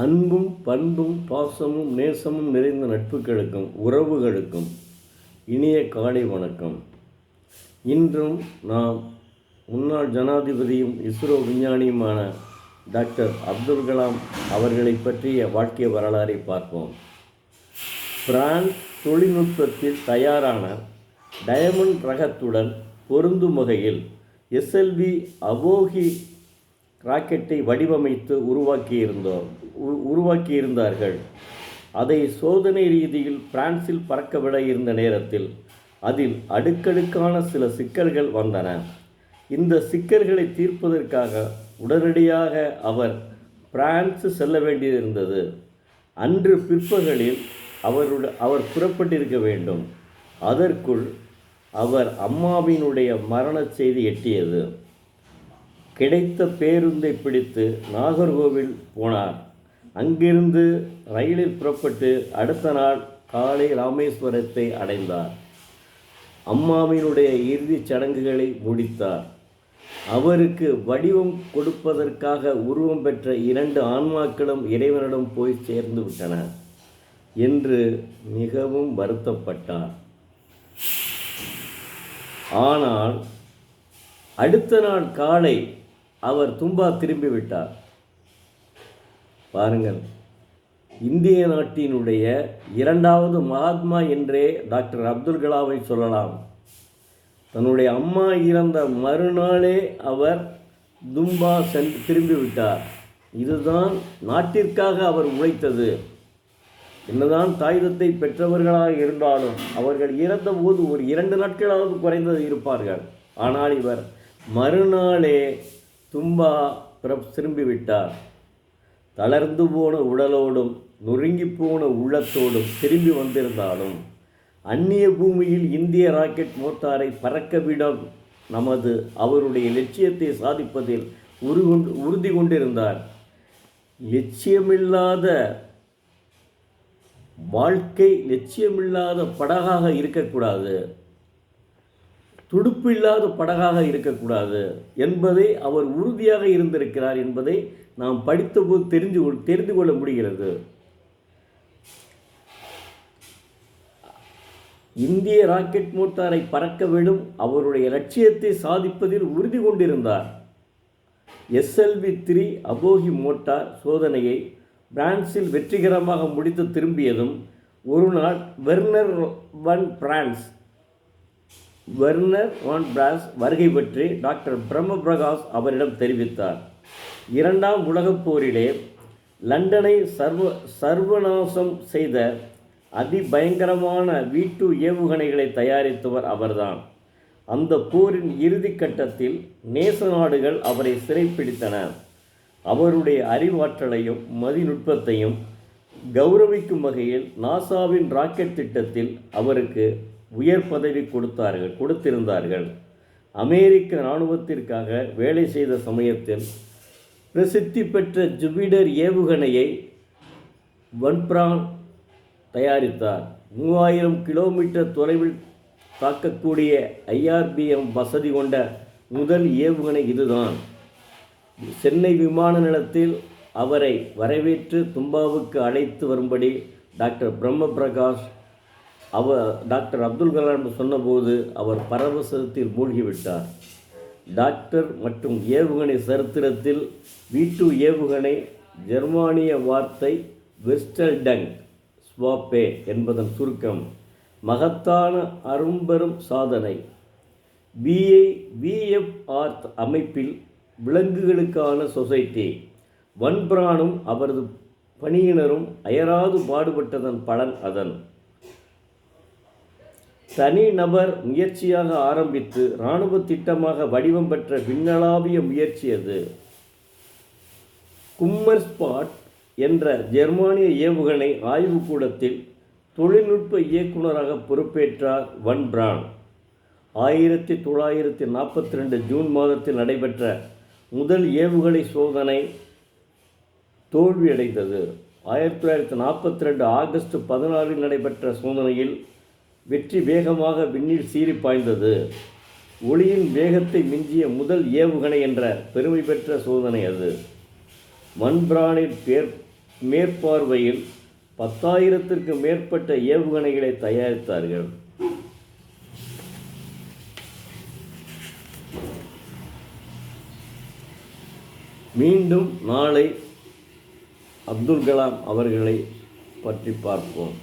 அன்பும் பண்பும் பாசமும் நேசமும் நிறைந்த நட்புகளுக்கும் உறவுகளுக்கும் இனிய காலை வணக்கம். இன்றும் நாம் முன்னாள் ஜனாதிபதியும் இஸ்ரோ விஞ்ஞானியுமான டாக்டர் அப்துல் கலாம் அவர்களை பற்றிய வாழ்க்கை வரலாறை பார்ப்போம். பிரான்ஸ் தொழில்நுட்பத்தில் தயாரான டயமண்ட் ரகத்துடன் பொருந்தும் வகையில் SLV அபோகி ராக்கெட்டை வடிவமைத்து உருவாக்கியிருந்தார்கள். அதை சோதனை ரீதியில் பிரான்சில் பறக்கவிட இருந்த நேரத்தில் அதில் அடுக்கடுக்கான சில சிக்கல்கள் வந்தன. இந்த சிக்கல்களை தீர்ப்பதற்காக உடனடியாக அவர் பிரான்ஸ் செல்ல வேண்டியிருந்தது. அன்று பிற்பகலில் அவர் புறப்பட்டிருக்க வேண்டும். அதற்குள் அவர் அம்மாவினுடைய மரண செய்தி எட்டியது. கிடைத்த பேருந்தை பிடித்து நாகர்கோவில் போனார். அங்கிருந்து ரயிலில் புறப்பட்டு அடுத்த நாள் காலை ராமேஸ்வரத்தை அடைந்தார். அம்மாவினுடைய இறுதிச் சடங்குகளை முடித்தார். அவருக்கு வடிவம் கொடுப்பதற்காக உருவம் பெற்ற 2 ஆன்மாக்களும் இறைவனிடம் போய் சேர்ந்து விட்டன என்று மிகவும் வருத்தப்பட்டார். ஆனால் அடுத்த நாள் காலை அவர் தும்பா திரும்பிவிட்டார். பாருங்கள், இந்திய நாட்டினுடைய 2வது மகாத்மா என்றே டாக்டர் அப்துல் கலாமை சொல்லலாம். தன்னுடைய அம்மா இறந்த மறுநாளே அவர் தும்பா திரும்பிவிட்டார். இதுதான் நாட்டிற்காக அவர் உழைத்தது. என்னதான் தாயுதத்தை பெற்றவர்களாக இருந்தாலும் அவர்கள் இறந்தபோது ஒரு 2 நாட்களாவது குறைந்தது இருப்பார்கள். ஆனால் இவர் மறுநாளே தும்பா திரும்பிவிட்டார். தளர்ந்து போன உடலோடும் நொறுங்கி போன உள்ளத்தோடும் திரும்பி வந்திருந்தாலும் அந்நிய பூமியில் இந்திய ராக்கெட் மோட்டாரை பறக்கவிடம் அவருடைய லட்சியத்தை சாதிப்பதில் உறுதி கொண்டிருந்தார். லட்சியமில்லாத வாழ்க்கை லட்சியமில்லாத படகாக இருக்கக்கூடாது, துடுப்பு இல்லாத படகாக இருக்கக்கூடாது என்பதை அவர் உறுதியாக இருந்திருக்கிறார் என்பதை நாம் படித்தபோது தெரிந்து கொள்ள முடிகிறது. இந்திய ராக்கெட் மோட்டாரை பறக்கவிடும் அவருடைய லட்சியத்தை சாதிப்பதில் உறுதி கொண்டிருந்தார். SLV-3 அபோகி மோட்டார் சோதனையை பிரான்சில் வெற்றிகரமாக முடித்து திரும்பியதும் ஒரு நாள் வெர்னர் வான் பிரான்ஸ் வருகை பற்றி டாக்டர் பிரம்ம பிரகாஷ் அவரிடம் தெரிவித்தார். 2ஆம் உலகப் போரிலே லண்டனை சர்வநாசம் செய்த அதிபயங்கரமான V2 ஏவுகணைகளை தயாரித்தவர் அவர்தான். அந்த போரின் இறுதி கட்டத்தில் நேச நாடுகள் அவரை சிறைப்பிடித்தன. அவருடைய அறிவாற்றலையும் மதிநுட்பத்தையும் கௌரவிக்கும் வகையில் நாசாவின் ராக்கெட் திட்டத்தில் அவருக்கு உயர் பதவி கொடுத்திருந்தார்கள். அமெரிக்க இராணுவத்திற்காக வேலை செய்த சமயத்தில் பிரசித்தி பெற்ற ஜூபிட்டர் ஏவுகணையை வன் பிரான் தயாரித்தார். 3000 கிலோமீட்டர் தொலைவில் தாக்கக்கூடிய IRBM வசதி கொண்ட முதல் ஏவுகணை இதுதான். சென்னை விமான நிலையத்தில் அவரை வரவேற்று தும்பாவுக்கு அழைத்து வரும்படி டாக்டர் பிரம்ம பிரகாஷ் டாக்டர் அப்துல் கலாம் சொன்னபோது அவர் பரவசத்தில் மூழ்கிவிட்டார். டாக்டர் மற்றும் ஏவுகணை சரித்திரத்தில் V2 ஏவுகணை ஜெர்மானிய வார்த்தை வெஸ்டல்டங் ஸ்வாப்பே என்பதன் சுருக்கம். மகத்தான அரும்பெரும் சாதனை. VFR அமைப்பில் விலங்குகளுக்கான சொசைட்டி வன் பிரானும் அவரது பணியினரும் அயராது பாடுபட்டதன் பலன் அதன் தனிநபர் முயற்சியாக ஆரம்பித்து இராணுவ திட்டமாக வடிவம் பெற்ற விண்ணளாவிய முயற்சி அது. கும்மர்ஸ்பாட் என்ற ஜெர்மானிய ஏவுகணை ஆய்வுக்கூடத்தில் தொழில்நுட்ப இயக்குநராக பொறுப்பேற்றார் வன் பிரான். 1942 ஜூன் மாதத்தில் நடைபெற்ற முதல் ஏவுகணை சோதனை தோல்வியடைந்தது. 1942 ஆகஸ்ட் 14 நடைபெற்ற சோதனையில் வெற்றி வேகமாக விண்ணில் சீறி பாய்ந்தது. ஒளியின் வேகத்தை மிஞ்சிய முதல் ஏவுகணை என்ற பெருமை பெற்ற சோதனை அது. வன் பிரானின் மேற்பார்வையில் 10,000த்திற்கு மேற்பட்ட ஏவுகணைகளை தயாரித்தார்கள். மீண்டும் நாளை அப்துல் கலாம் அவர்களை பற்றி பார்ப்போம்.